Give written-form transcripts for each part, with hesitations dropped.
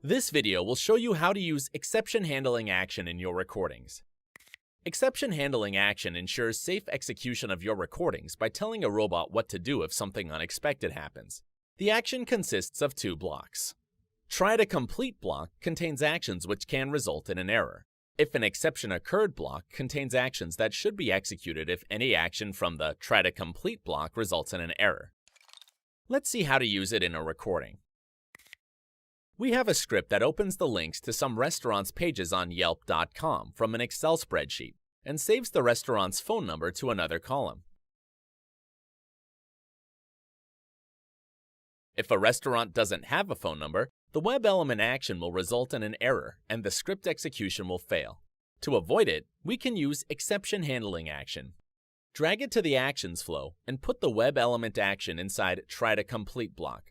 This video will show you how to use exception handling action in your recordings. Exception handling action ensures safe execution of your recordings by telling a robot what to do if something unexpected happens. The action consists of two blocks. Try to complete block contains actions which can result in an error. If an exception occurred block contains actions that should be executed if any action from the try to complete block results in an error. Let's see how to use it in a recording. We have a script that opens the links to some restaurants' pages on Yelp.com from an Excel spreadsheet and saves the restaurant's phone number to another column. If a restaurant doesn't have a phone number, the web element action will result in an error and the script execution will fail. To avoid it, we can use exception handling action. Drag it to the actions flow and put the web element action inside try to complete block.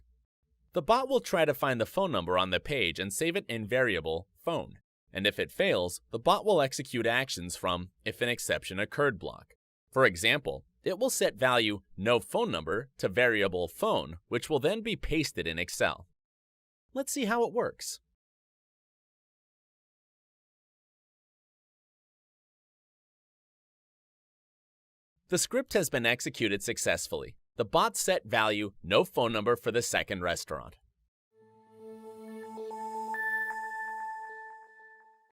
The bot will try to find the phone number on the page and save it in variable phone. And if it fails, the bot will execute actions from if an exception occurred block. For example, it will set value no phone number to variable phone, which will then be pasted in Excel. Let's see how it works. The script has been executed successfully. The bot set value no phone number for the second restaurant.